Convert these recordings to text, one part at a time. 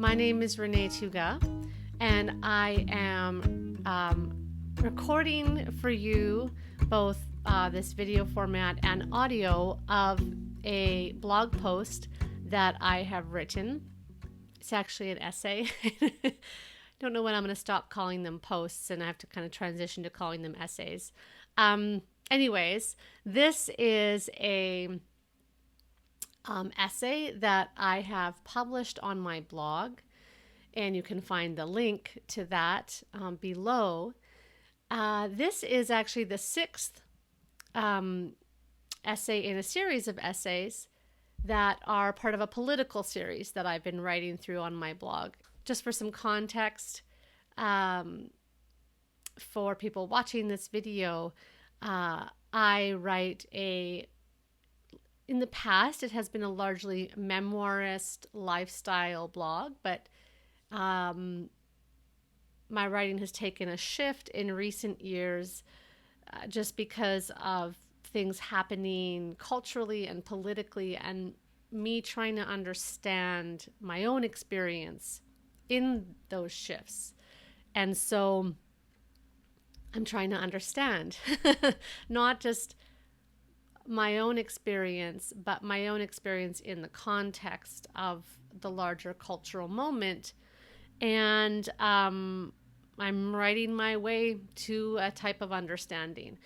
My name is Renee Tougas, and I am recording for you both this video format and audio of a blog post that I have written. It's actually an essay. I don't know when I'm going to stop calling them posts, and I have to kind of transition to calling them essays. Anyways, this is a essay that I have published on my blog, and you can find the link to that below. This is actually the sixth essay in a series of essays that are part of a political series that I've been writing through on my blog. Just for some context, for people watching this video, I write in the past, it has been a largely memoirist lifestyle blog, but my writing has taken a shift in recent years just because of things happening culturally and politically, and me trying to understand my own experience in those shifts. And so I'm trying to understand not just my own experience, but my own experience in the context of the larger cultural moment. And I'm writing my way to a type of understanding.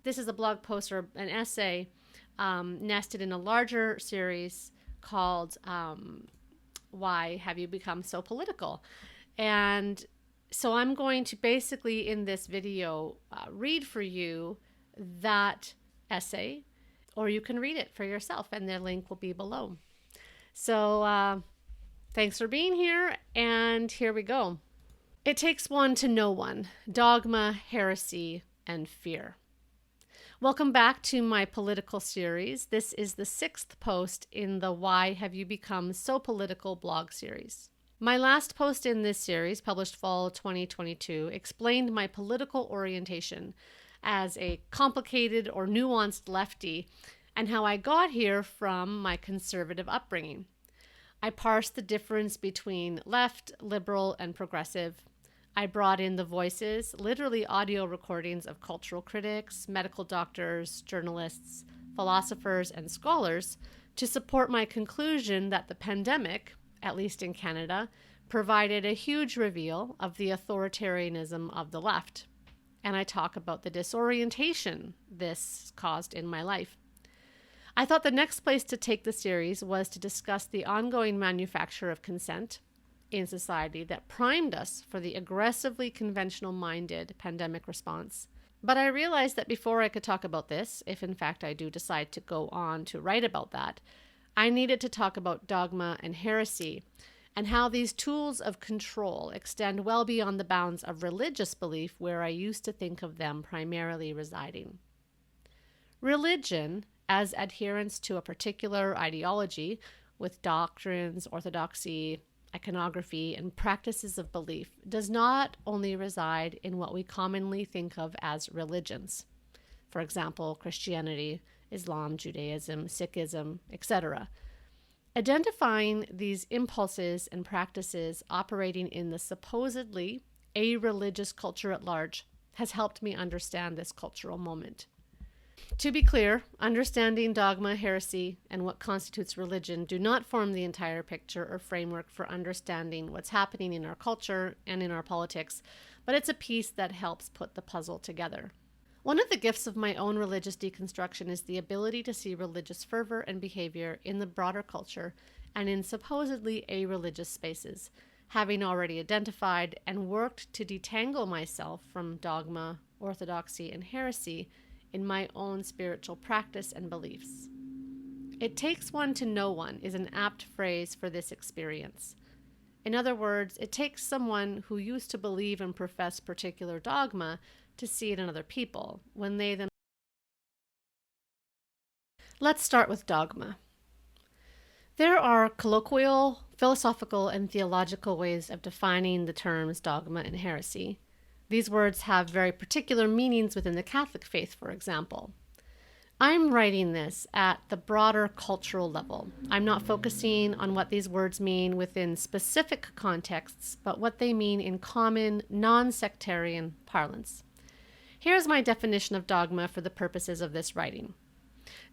This is a blog post or an essay nested in a larger series called Why Have You Become So Political? And so I'm going to basically in this video read for you that essay, or you can read it for yourself, and the link will be below. So thanks for being here, and here we go. It takes one to know one: dogma, heresy, and fear. Welcome back to my political series. This is the sixth post in the Why Have You Become So Political blog series. My last post in this series, published fall 2022, explained my political orientation as a complicated or nuanced lefty, and how I got here from my conservative upbringing. I parsed the difference between left, liberal, and progressive. I brought in the voices, literally audio recordings of cultural critics, medical doctors, journalists, philosophers, and scholars to support my conclusion that the pandemic, at least in Canada, provided a huge reveal of the authoritarianism of the left. And I talk about the disorientation this caused in my life. I thought the next place to take the series was to discuss the ongoing manufacture of consent in society that primed us for the aggressively conventional-minded pandemic response. But I realized that before I could talk about this, if in fact I do decide to go on to write about that, I needed to talk about dogma and heresy, and how these tools of control extend well beyond the bounds of religious belief, where I used to think of them primarily residing. Religion, as adherence to a particular ideology with doctrines, orthodoxy, iconography, and practices of belief, does not only reside in what we commonly think of as religions. For example, Christianity, Islam, Judaism, Sikhism, etc. Identifying these impulses and practices operating in the supposedly a-religious culture at large has helped me understand this cultural moment. To be clear, understanding dogma, heresy, and what constitutes religion do not form the entire picture or framework for understanding what's happening in our culture and in our politics, but it's a piece that helps put the puzzle together. One of the gifts of my own religious deconstruction is the ability to see religious fervor and behavior in the broader culture and in supposedly a-religious spaces, having already identified and worked to detangle myself from dogma, orthodoxy, and heresy in my own spiritual practice and beliefs. It takes one to know one is an apt phrase for this experience. In other words, it takes someone who used to believe and profess particular dogma to see it in other people when they then. Let's start with dogma. There are colloquial, philosophical, and theological ways of defining the terms dogma and heresy. These words have very particular meanings within the Catholic faith, for example. I'm writing this at the broader cultural level. I'm not focusing on what these words mean within specific contexts, but what they mean in common, non-sectarian parlance. Here's my definition of dogma for the purposes of this writing.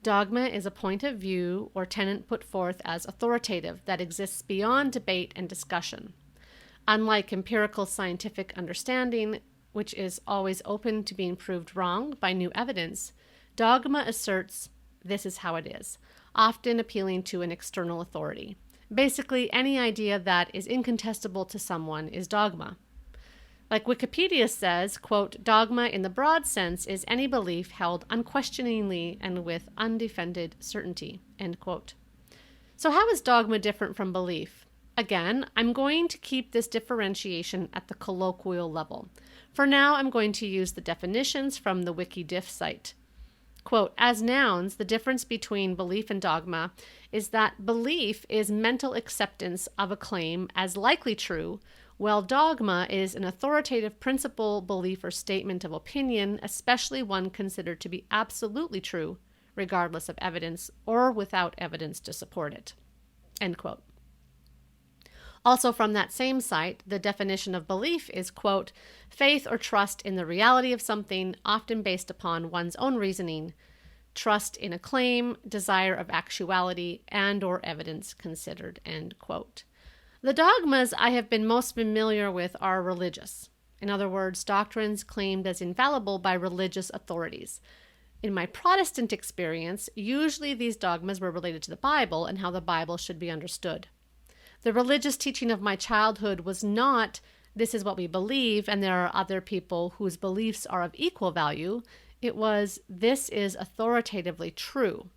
Dogma is a point of view or tenet put forth as authoritative that exists beyond debate and discussion. Unlike empirical scientific understanding, which is always open to being proved wrong by new evidence, dogma asserts this is how it is, often appealing to an external authority. Basically, any idea that is incontestable to someone is dogma. Like Wikipedia says, quote, dogma in the broad sense is any belief held unquestioningly and with undefended certainty, end quote. So how is dogma different from belief? Again, I'm going to keep this differentiation at the colloquial level. For now, I'm going to use the definitions from the WikiDiff site. Quote, as nouns, the difference between belief and dogma is that belief is mental acceptance of a claim as likely true, while dogma is an authoritative principle, belief, or statement of opinion, especially one considered to be absolutely true, regardless of evidence or without evidence to support it. End quote. Also from that same site, the definition of belief is, quote, faith or trust in the reality of something, often based upon one's own reasoning, trust in a claim, desire of actuality, and or evidence considered, end quote. The dogmas I have been most familiar with are religious. In other words, doctrines claimed as infallible by religious authorities. In my Protestant experience, usually these dogmas were related to the Bible and how the Bible should be understood. The religious teaching of my childhood was not, this is what we believe, and there are other people whose beliefs are of equal value. It was, this is authoritatively true,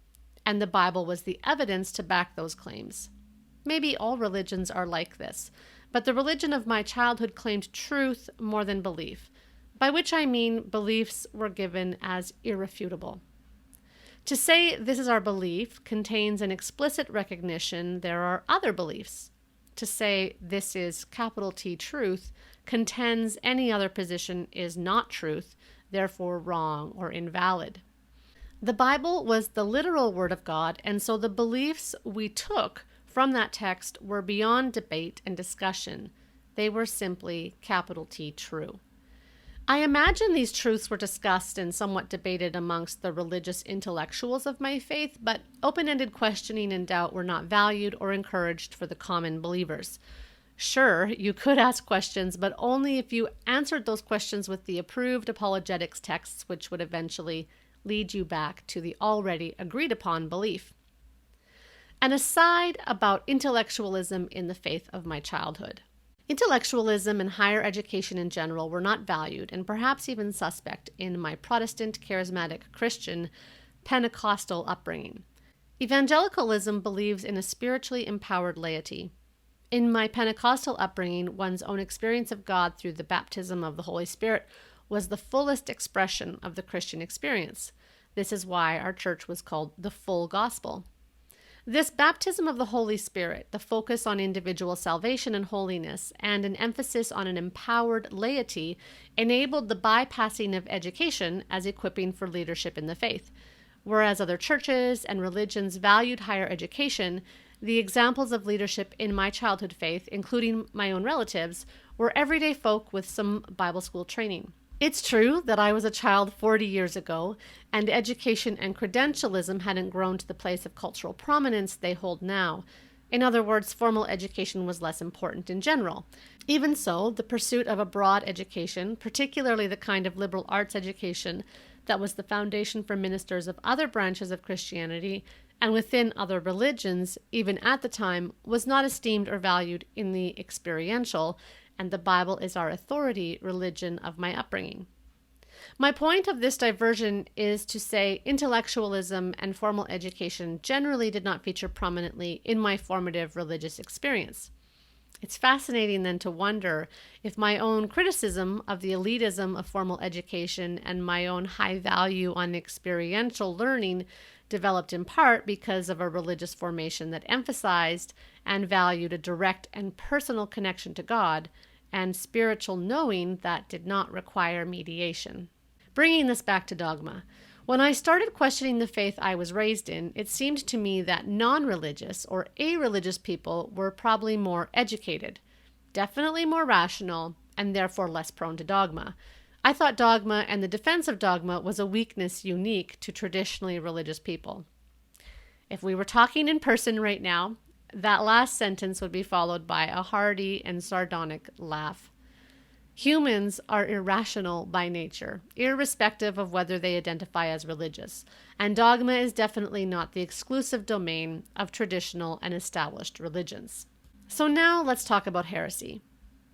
and the Bible was the evidence to back those claims. Maybe all religions are like this, but the religion of my childhood claimed truth more than belief, by which I mean beliefs were given as irrefutable. To say this is our belief contains an explicit recognition there are other beliefs. To say this is capital T truth contends any other position is not truth, therefore wrong or invalid. The Bible was the literal word of God, and so the beliefs we took from that text were beyond debate and discussion. They were simply capital T true. I imagine these truths were discussed and somewhat debated amongst the religious intellectuals of my faith, but open-ended questioning and doubt were not valued or encouraged for the common believers. Sure, you could ask questions, but only if you answered those questions with the approved apologetics texts, which would eventually lead you back to the already agreed-upon belief. An aside about intellectualism in the faith of my childhood. Intellectualism and higher education in general were not valued and perhaps even suspect in my Protestant, charismatic, Christian, Pentecostal upbringing. Evangelicalism believes in a spiritually empowered laity. In my Pentecostal upbringing, one's own experience of God through the baptism of the Holy Spirit was the fullest expression of the Christian experience. This is why our church was called the Full Gospel. This baptism of the Holy Spirit, the focus on individual salvation and holiness, and an emphasis on an empowered laity enabled the bypassing of education as equipping for leadership in the faith. Whereas other churches and religions valued higher education, the examples of leadership in my childhood faith, including my own relatives, were everyday folk with some Bible school training. It's true that I was a child 40 years ago, and education and credentialism hadn't grown to the place of cultural prominence they hold now. In other words, formal education was less important in general. Even so, the pursuit of a broad education, particularly the kind of liberal arts education that was the foundation for ministers of other branches of Christianity and within other religions, even at the time, was not esteemed or valued in the experiential, and the Bible is our authority religion of my upbringing. My point of this diversion is to say intellectualism and formal education generally did not feature prominently in my formative religious experience. It's fascinating then to wonder if my own criticism of the elitism of formal education and my own high value on experiential learning developed in part because of a religious formation that emphasized and valued a direct and personal connection to God and spiritual knowing that did not require mediation. Bringing this back to dogma, When I started questioning the faith I was raised in, it seemed to me that non-religious or a-religious people were probably more educated, definitely more rational, and therefore less prone to dogma. I thought dogma and the defense of dogma was a weakness unique to traditionally religious people. If we were talking in person right now, that last sentence would be followed by a hearty and sardonic laugh. Humans are irrational by nature, irrespective of whether they identify as religious, and dogma is definitely not the exclusive domain of traditional and established religions. So now let's talk about heresy.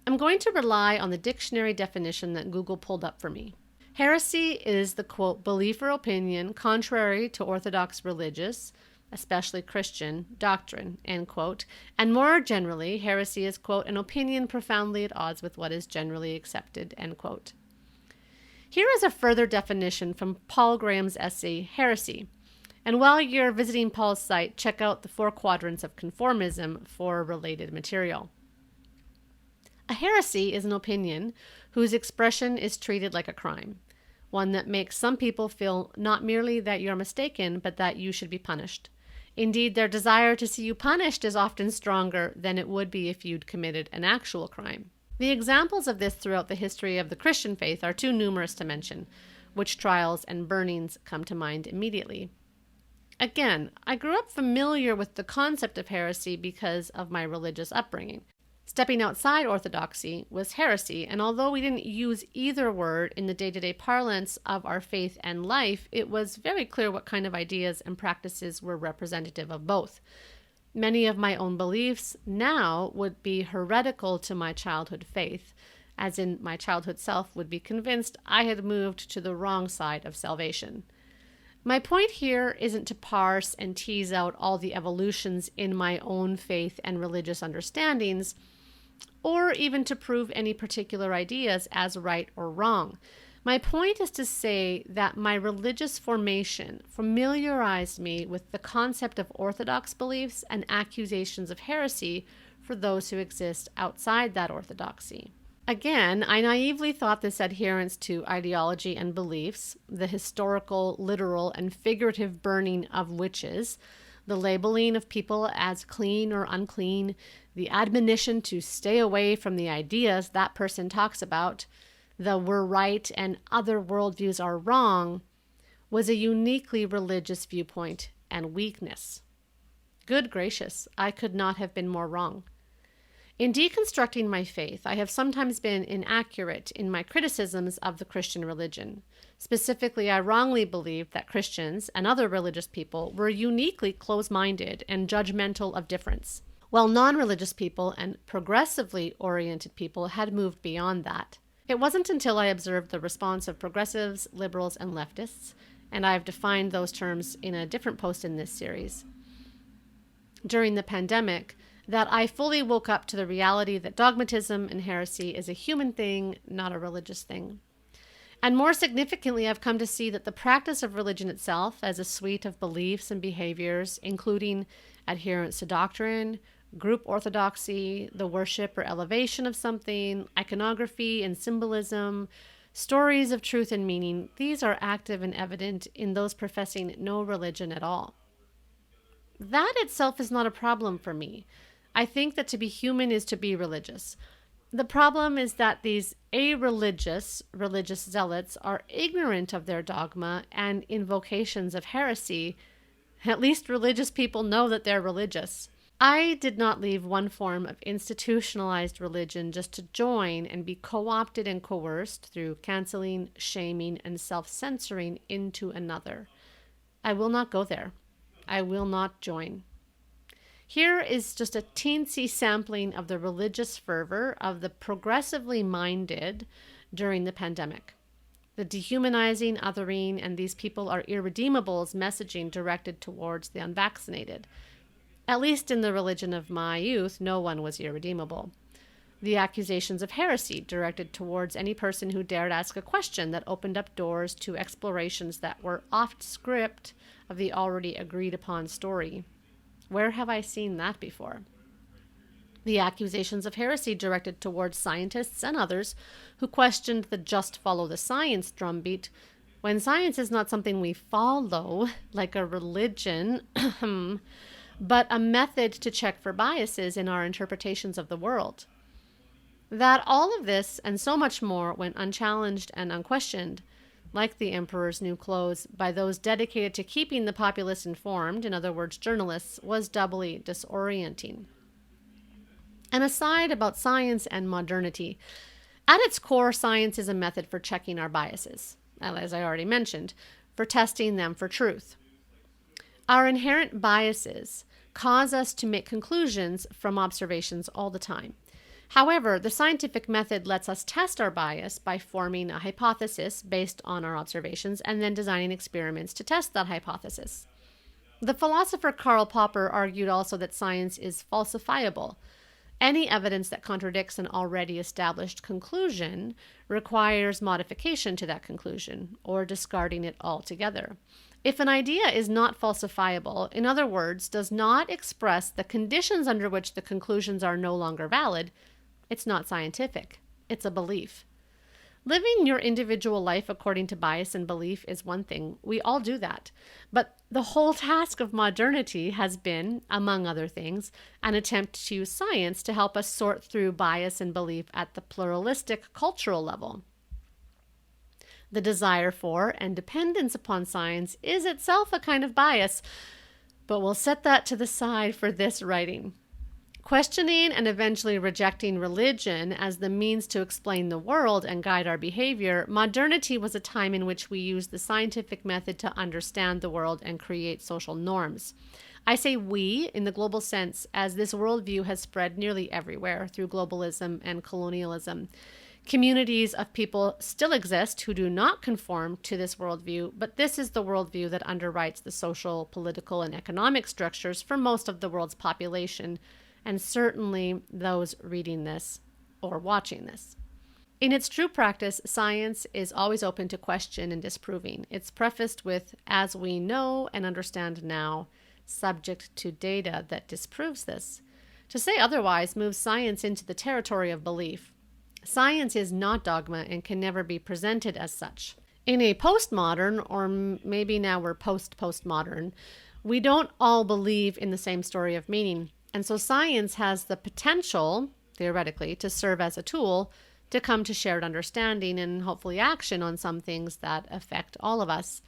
I'm going to rely on the dictionary definition that Google pulled up for me. Heresy is the, quote, belief or opinion contrary to orthodox religious, especially Christian, doctrine, end quote. And more generally, heresy is, quote, an opinion profoundly at odds with what is generally accepted, end quote. Here is a further definition from Paul Graham's essay, Heresy. And while you're visiting Paul's site, check out the 4 quadrants of conformism for related material. A heresy is an opinion whose expression is treated like a crime, one that makes some people feel not merely that you're mistaken, but that you should be punished. Indeed, their desire to see you punished is often stronger than it would be if you'd committed an actual crime. The examples of this throughout the history of the Christian faith are too numerous to mention. Witch trials and burnings come to mind immediately. Again, I grew up familiar with the concept of heresy because of my religious upbringing. Stepping outside orthodoxy was heresy, and although we didn't use either word in the day-to-day parlance of our faith and life, it was very clear what kind of ideas and practices were representative of both. Many of my own beliefs now would be heretical to my childhood faith, as in my childhood self would be convinced I had moved to the wrong side of salvation. My point here isn't to parse and tease out all the evolutions in my own faith and religious understandings, or even to prove any particular ideas as right or wrong. My point is to say that my religious formation familiarized me with the concept of orthodox beliefs and accusations of heresy for those who exist outside that orthodoxy. Again, I naively thought this adherence to ideology and beliefs, the historical, literal, and figurative burning of witches, the labeling of people as clean or unclean, the admonition to stay away from the ideas that person talks about, the we're right and other worldviews are wrong, was a uniquely religious viewpoint and weakness. Good gracious, I could not have been more wrong. In deconstructing my faith, I have sometimes been inaccurate in my criticisms of the Christian religion. Specifically, I wrongly believed that Christians and other religious people were uniquely close-minded and judgmental of difference, while non-religious people and progressively oriented people had moved beyond that. It wasn't until I observed the response of progressives, liberals, and leftists, and I've defined those terms in a different post in this series, during the pandemic, that I fully woke up to the reality that dogmatism and heresy is a human thing, not a religious thing. And more significantly, I've come to see that the practice of religion itself as a suite of beliefs and behaviors, including adherence to doctrine, group orthodoxy, the worship or elevation of something, iconography and symbolism, stories of truth and meaning, these are active and evident in those professing no religion at all. That itself is not a problem for me. I think that to be human is to be religious. The problem is that these religious zealots are ignorant of their dogma and invocations of heresy. At least religious people know that they're religious. I did not leave one form of institutionalized religion just to join and be co-opted and coerced through canceling, shaming, and self-censoring into another. I will not go there. I will not join. Here is just a teensy sampling of the religious fervor of the progressively minded during the pandemic. The dehumanizing, othering, and these people are irredeemables messaging directed towards the unvaccinated. At least in the religion of my youth, no one was irredeemable. The accusations of heresy directed towards any person who dared ask a question that opened up doors to explorations that were off script of the already agreed upon story. Where have I seen that before? The accusations of heresy directed towards scientists and others who questioned the just follow the science drumbeat when science is not something we follow, like a religion, but a method to check for biases in our interpretations of the world. That all of this and so much more went unchallenged and unquestioned, like the emperor's new clothes, by those dedicated to keeping the populace informed, in other words, journalists, was doubly disorienting. An aside about science and modernity. At its core, science is a method for checking our biases, as I already mentioned, for testing them for truth. Our inherent biases cause us to make conclusions from observations all the time. However, the scientific method lets us test our bias by forming a hypothesis based on our observations and then designing experiments to test that hypothesis. The philosopher Karl Popper argued also that science is falsifiable. Any evidence that contradicts an already established conclusion requires modification to that conclusion or discarding it altogether. If an idea is not falsifiable, in other words, does not express the conditions under which the conclusions are no longer valid, it's not scientific. It's a belief. Living your individual life according to bias and belief is one thing. We all do that. But the whole task of modernity has been, among other things, an attempt to use science to help us sort through bias and belief at the pluralistic cultural level. The desire for and dependence upon science is itself a kind of bias, but we'll set that to the side for this writing. Questioning and eventually rejecting religion as the means to explain the world and guide our behavior, modernity was a time in which we used the scientific method to understand the world and create social norms. I say we in the global sense, as this worldview has spread nearly everywhere through globalism and colonialism. Communities of people still exist who do not conform to this worldview, but this is the worldview that underwrites the social, political, and economic structures for most of the world's population, and certainly those reading this or watching this. In its true practice, science is always open to question and disproving. It's prefaced with, as we know and understand now, subject to data that disproves this. To say otherwise moves science into the territory of belief. Science is not dogma and can never be presented as such. In a postmodern, or maybe now we're post-postmodern, we don't all believe in the same story of meaning. And so science has the potential, theoretically, to serve as a tool to come to shared understanding and hopefully action on some things that affect all of us.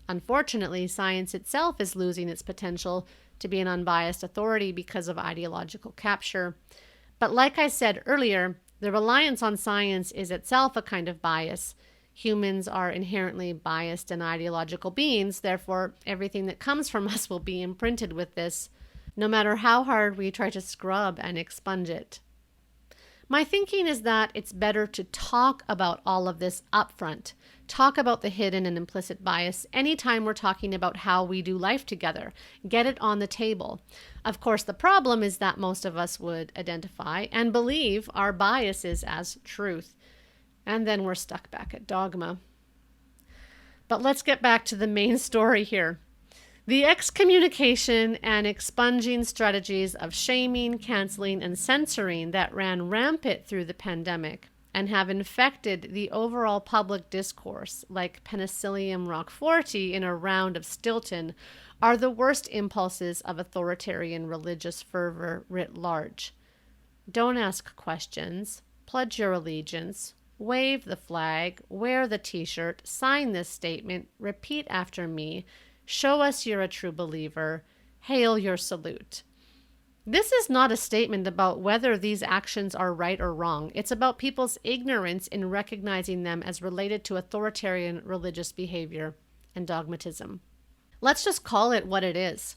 Unfortunately, science itself is losing its potential to be an unbiased authority because of ideological capture. But like I said earlier, the reliance on science is itself a kind of bias. Humans are inherently biased and ideological beings, therefore everything that comes from us will be imprinted with this, no matter how hard we try to scrub and expunge it. My thinking is that it's better to talk about all of this upfront. Talk about the hidden and implicit bias anytime we're talking about how we do life together. Get it on the table. Of course, the problem is that most of us would identify and believe our biases as truth. And then we're stuck back at dogma. But let's get back to the main story here. The excommunication and expunging strategies of shaming, canceling, and censoring that ran rampant through the pandemic and have infected the overall public discourse, like Penicillium Roqueforti in a round of Stilton, are the worst impulses of authoritarian religious fervor writ large. Don't ask questions, pledge your allegiance, wave the flag, wear the t-shirt, sign this statement, repeat after me, show us you're a true believer, hail your salute. This is not a statement about whether these actions are right or wrong. It's about people's ignorance in recognizing them as related to authoritarian religious behavior and dogmatism. Let's just call it what it is.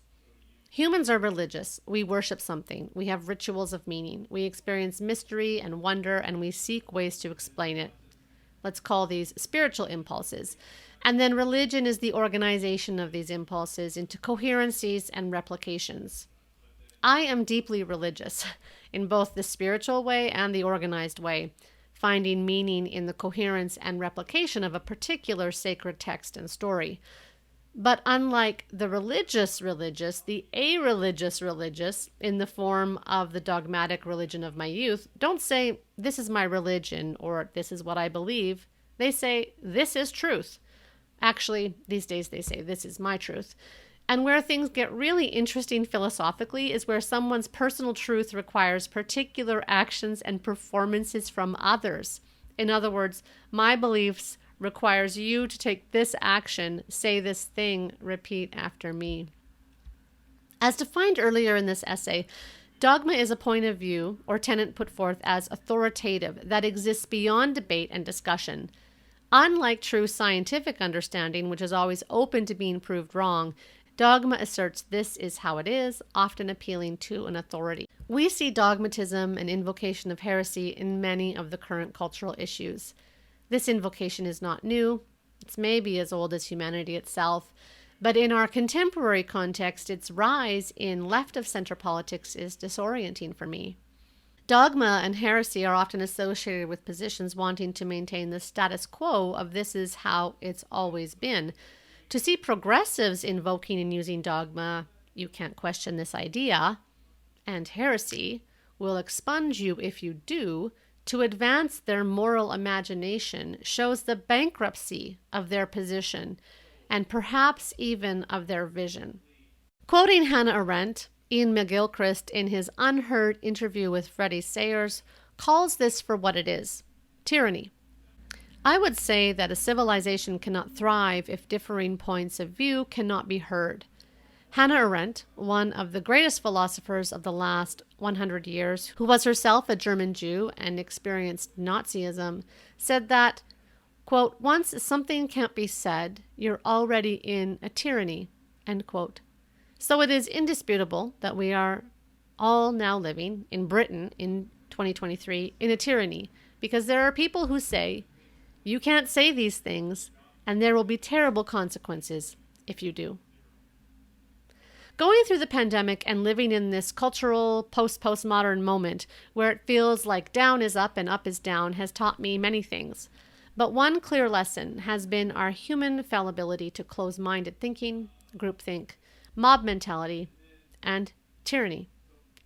Humans are religious. We worship something. We have rituals of meaning. We experience mystery and wonder, and we seek ways to explain it. Let's call these spiritual impulses. And then religion is the organization of these impulses into coherencies and replications. I am deeply religious in both the spiritual way and the organized way, finding meaning in the coherence and replication of a particular sacred text and story. But unlike the religious, the a-religious religious, in the form of the dogmatic religion of my youth, don't say, this is my religion, or this is what I believe. They say, this is truth. Actually, these days they say this is my truth. And where things get really interesting philosophically is where someone's personal truth requires particular actions and performances from others. In other words, my beliefs requires you to take this action, say this thing, repeat after me. As defined earlier in this essay, dogma is a point of view or tenet put forth as authoritative that exists beyond debate and discussion. Unlike true scientific understanding, which is always open to being proved wrong, dogma asserts this is how it is, often appealing to an authority. We see dogmatism and invocation of heresy in many of the current cultural issues. This invocation is not new. It's maybe as old as humanity itself. But in our contemporary context, its rise in left-of-center politics is disorienting for me. Dogma and heresy are often associated with positions wanting to maintain the status quo of this is how it's always been. To see progressives invoking and using dogma, you can't question this idea, and heresy will expunge you if you do, to advance their moral imagination shows the bankruptcy of their position and perhaps even of their vision. Quoting Hannah Arendt, Iain McGilchrist, in his Unherd Interview with Freddie Sayers, calls this for what it is: tyranny. I would say that a civilization cannot thrive if differing points of view cannot be heard. Hannah Arendt, one of the greatest philosophers of the last 100 years, who was herself a German Jew and experienced Nazism, said that, quote, once something can't be said, you're already in a tyranny, end quote. So it is indisputable that we are all now living in Britain in 2023 in a tyranny, because there are people who say, you can't say these things, and there will be terrible consequences if you do. Going through the pandemic and living in this cultural postmodern moment where it feels like down is up and up is down has taught me many things. But one clear lesson has been our human fallibility to close-minded thinking, groupthink, mob mentality, and tyranny.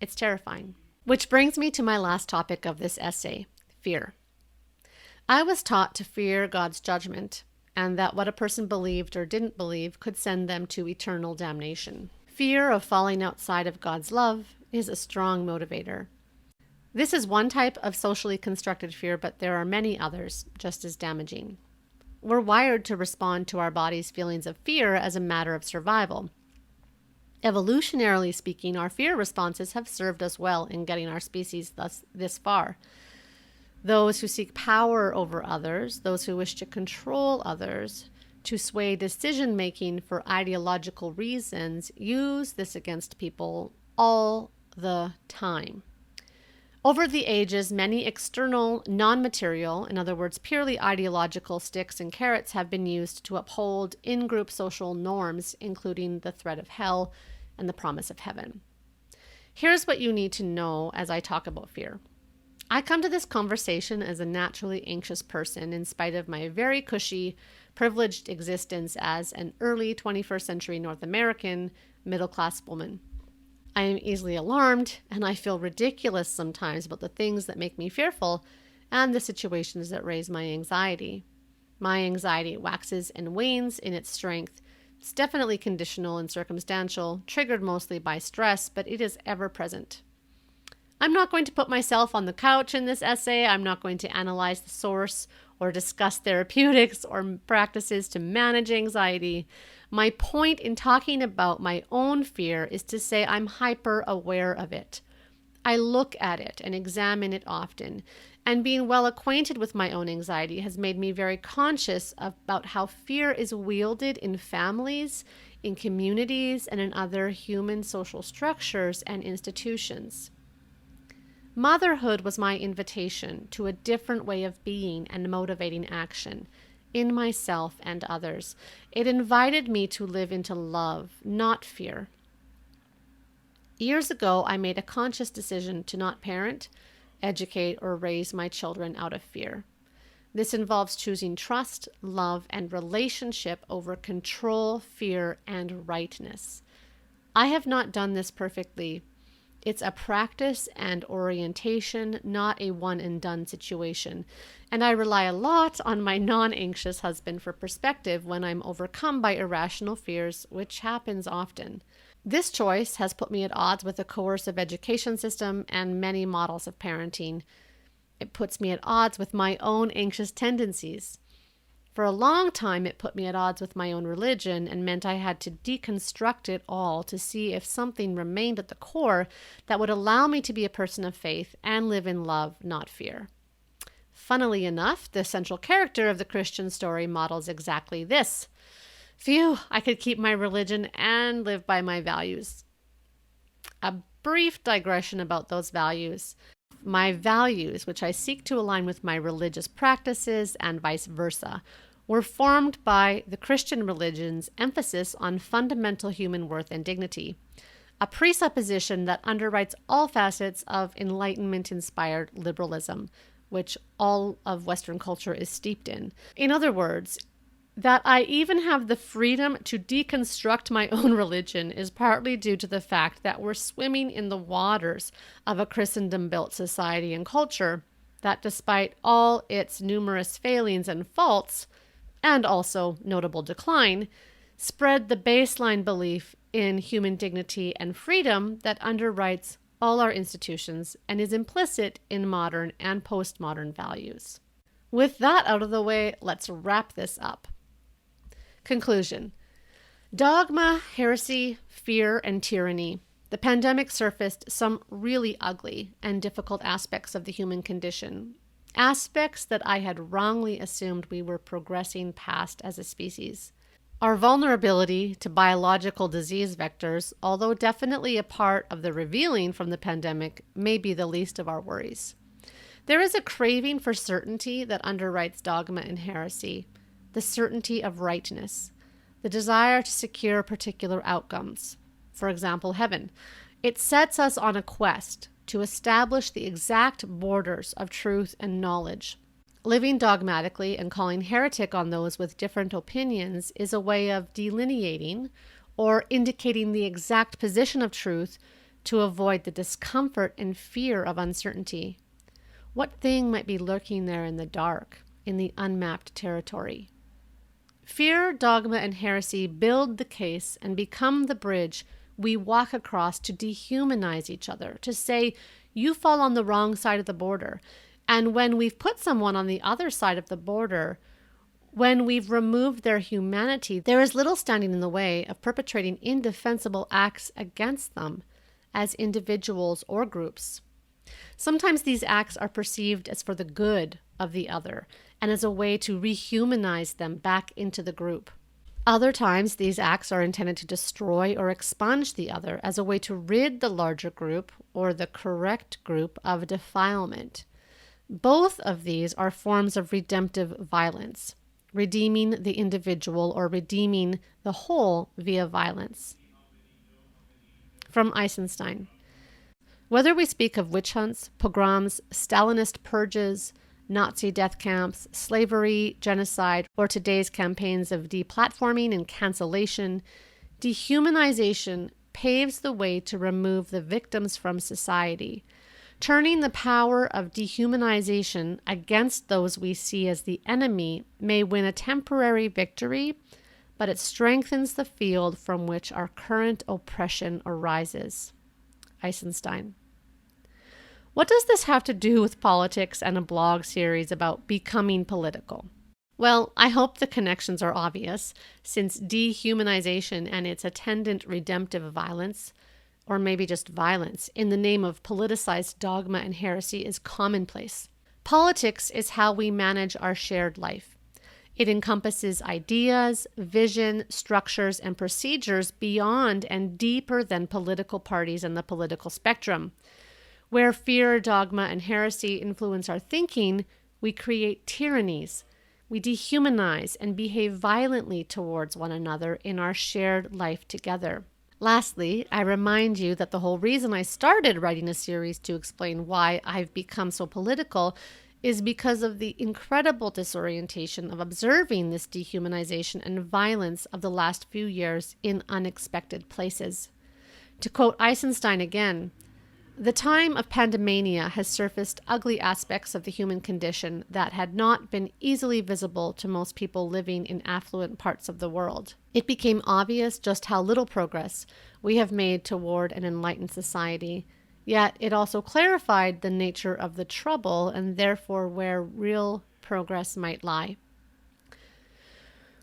It's terrifying. Which brings me to my last topic of this essay, fear. I was taught to fear God's judgment, and that what a person believed or didn't believe could send them to eternal damnation. Fear of falling outside of God's love is a strong motivator. This is one type of socially constructed fear, but there are many others just as damaging. We're wired to respond to our body's feelings of fear as a matter of survival. Evolutionarily speaking, our fear responses have served us well in getting our species this far. Those who seek power over others, those who wish to control others, to sway decision-making for ideological reasons, use this against people all the time. Over the ages, many external, non-material, in other words, purely ideological sticks and carrots have been used to uphold in-group social norms, including the threat of hell and the promise of heaven. Here's what you need to know as I talk about fear. I come to this conversation as a naturally anxious person in spite of my very cushy, privileged existence as an early 21st century North American middle-class woman. I am easily alarmed, and I feel ridiculous sometimes about the things that make me fearful and the situations that raise my anxiety. My anxiety waxes and wanes in its strength. It's definitely conditional and circumstantial, triggered mostly by stress, but it is ever present. I'm not going to put myself on the couch in this essay. I'm not going to analyze the source or discuss therapeutics or practices to manage anxiety. My point in talking about my own fear is to say I'm hyper aware of it. I look at it and examine it often, and being well acquainted with my own anxiety has made me very conscious about how fear is wielded in families, in communities, and in other human social structures and institutions. Motherhood was my invitation to a different way of being and motivating action in myself and others. It invited me to live into love, not fear. Years ago, I made a conscious decision to not parent, educate, or raise my children out of fear. This involves choosing trust, love, and relationship over control, fear, and rightness. I have not done this perfectly. It's a practice and orientation, not a one-and-done situation. And I rely a lot on my non-anxious husband for perspective when I'm overcome by irrational fears, which happens often. This choice has put me at odds with the coercive education system and many models of parenting. It puts me at odds with my own anxious tendencies. For a long time, it put me at odds with my own religion and meant I had to deconstruct it all to see if something remained at the core that would allow me to be a person of faith and live in love, not fear. Funnily enough, the central character of the Christian story models exactly this. Phew, I could keep my religion and live by my values. A brief digression about those values. My values, which I seek to align with my religious practices and vice versa, were formed by the Christian religion's emphasis on fundamental human worth and dignity, a presupposition that underwrites all facets of Enlightenment-inspired liberalism, which all of Western culture is steeped in. In other words, that I even have the freedom to deconstruct my own religion is partly due to the fact that we're swimming in the waters of a Christendom-built society and culture that, despite all its numerous failings and faults, and also notable decline, spread the baseline belief in human dignity and freedom that underwrites all our institutions and is implicit in modern and postmodern values. With that out of the way, let's wrap this up. Conclusion. Dogma, heresy, fear, and tyranny. The pandemic surfaced some really ugly and difficult aspects of the human condition, aspects that I had wrongly assumed we were progressing past as a species. Our vulnerability to biological disease vectors, although definitely a part of the revealing from the pandemic, may be the least of our worries. There is a craving for certainty that underwrites dogma and heresy, the certainty of rightness, the desire to secure particular outcomes, for example, heaven. It sets us on a quest to establish the exact borders of truth and knowledge. Living dogmatically and calling heretic on those with different opinions is a way of delineating or indicating the exact position of truth to avoid the discomfort and fear of uncertainty. What thing might be lurking there in the dark, in the unmapped territory? Fear, dogma, and heresy build the case and become the bridge we walk across to dehumanize each other, to say, you fall on the wrong side of the border. And when we've put someone on the other side of the border, when we've removed their humanity, there is little standing in the way of perpetrating indefensible acts against them as individuals or groups. Sometimes these acts are perceived as for the good of the other and as a way to rehumanize them back into the group. Other times, these acts are intended to destroy or expunge the other as a way to rid the larger group or the correct group of defilement. Both of these are forms of redemptive violence, redeeming the individual or redeeming the whole via violence. From Eisenstein. Whether we speak of witch hunts, pogroms, Stalinist purges, Nazi death camps, slavery, genocide, or today's campaigns of deplatforming and cancellation, dehumanization paves the way to remove the victims from society. Turning the power of dehumanization against those we see as the enemy may win a temporary victory, but it strengthens the field from which our current oppression arises. Eisenstein. What does this have to do with politics and a blog series about becoming political? Well, I hope the connections are obvious, since dehumanization and its attendant redemptive violence, or maybe just violence, in the name of politicized dogma and heresy is commonplace. Politics is how we manage our shared life. It encompasses ideas, vision, structures, and procedures beyond and deeper than political parties and the political spectrum. Where fear, dogma, and heresy influence our thinking, we create tyrannies. We dehumanize and behave violently towards one another in our shared life together. Lastly, I remind you that the whole reason I started writing a series to explain why I've become so political is because of the incredible disorientation of observing this dehumanization and violence of the last few years in unexpected places. To quote Eisenstein again, The time of pandemania has surfaced ugly aspects of the human condition that had not been easily visible to most people living in affluent parts of the world. It became obvious just how little progress we have made toward an enlightened society, yet it also clarified the nature of the trouble and therefore where real progress might lie.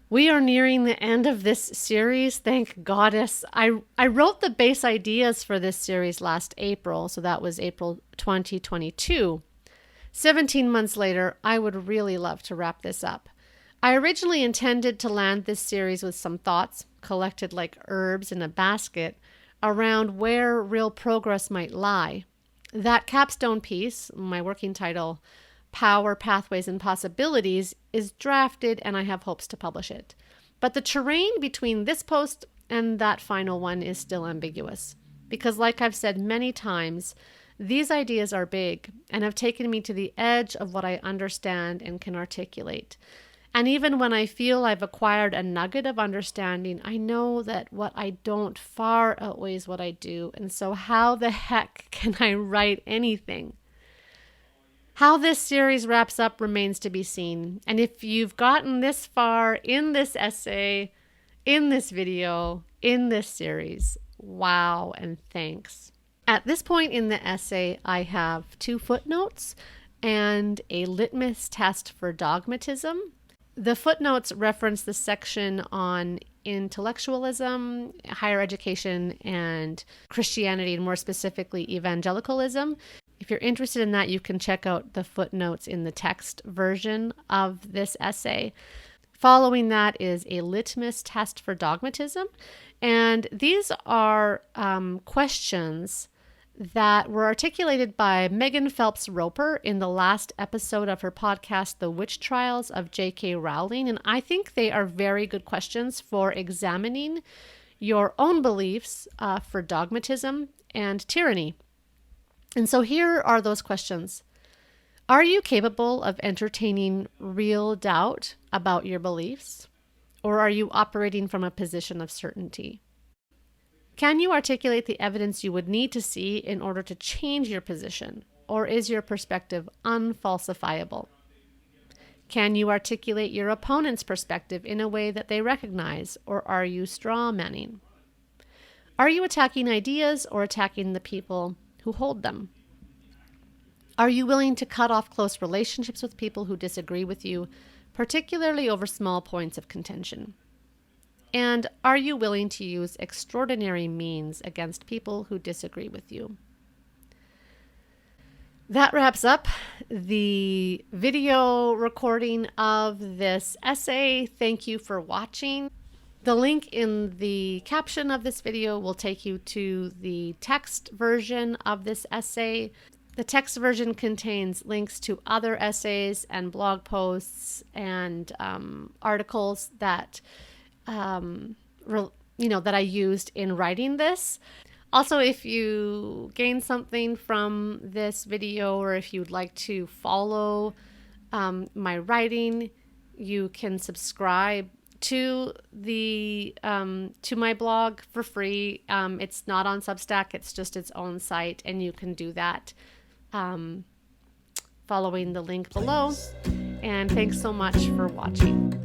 We are nearing the end of this series, thank goddess. I wrote the base ideas for this series last April, so that was April 2022. 17 months later, I would really love to wrap this up. I originally intended to land this series with some thoughts, collected like herbs in a basket, around where real progress might lie. That capstone piece, my working title, Power, Pathways, and Possibilities, is drafted and I have hopes to publish it. But the terrain between this post and that final one is still ambiguous. Because like I've said many times, these ideas are big and have taken me to the edge of what I understand and can articulate. And even when I feel I've acquired a nugget of understanding, I know that what I don't far outweighs what I do. And so how the heck can I write anything? How this series wraps up remains to be seen. And if you've gotten this far in this essay, in this video, in this series, wow and thanks. At this point in the essay, I have 2 footnotes and a litmus test for dogmatism. The footnotes reference the section on intellectualism, higher education, and Christianity, and more specifically evangelicalism. If you're interested in that, you can check out the footnotes in the text version of this essay. Following that is a litmus test for dogmatism. And these are questions that were articulated by Megan Phelps Roper in the last episode of her podcast, The Witch Trials of J.K. Rowling. And I think they are very good questions for examining your own beliefs for dogmatism and tyranny. And so here are those questions. Are you capable of entertaining real doubt about your beliefs? Or are you operating from a position of certainty? Can you articulate the evidence you would need to see in order to change your position? Or is your perspective unfalsifiable? Can you articulate your opponent's perspective in a way that they recognize? Or are you straw-manning? Are you attacking ideas or attacking the people who hold them? Are you willing to cut off close relationships with people who disagree with you, particularly over small points of contention? And are you willing to use extraordinary means against people who disagree with you? That wraps up the video recording of this essay. Thank you for watching. The link in the caption of this video will take you to the text version of this essay. The text version contains links to other essays and blog posts and articles that that I used in writing this. Also, if you gain something from this video, or if you'd like to follow my writing, you can subscribe to my blog for free. It's not on Substack; it's just its own site, and you can do that following the link below. And thanks so much for watching.